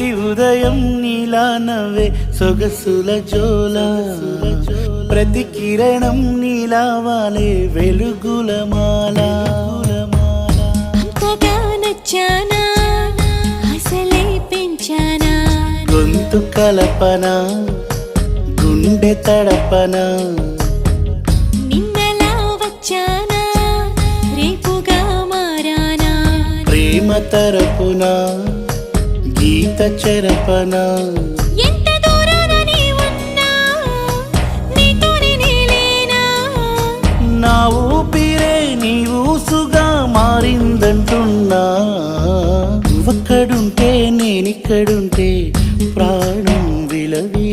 ప్రతి ఉదయం నీలా నవ్వే సొగసుల జోల ప్రతి కిరణం నీలా వాలే వెలుగుల మాల అంతగా నచ్చానా అసలే పెంచానా గొంతు కలపన గుండె తడపన నిన్నలా వచ్చానా రేపుగా మారానా ప్రేమ తరపున గీత చెరపన ఎంత దూరాన నీ ఉన్నా నీతోనే నేలేనా నా ఊపిరే నీ ఊసుగా మారిందంటున్నా నువ్వక్కడుంటే నేనిక్కడుంటే ప్రాణం విలవి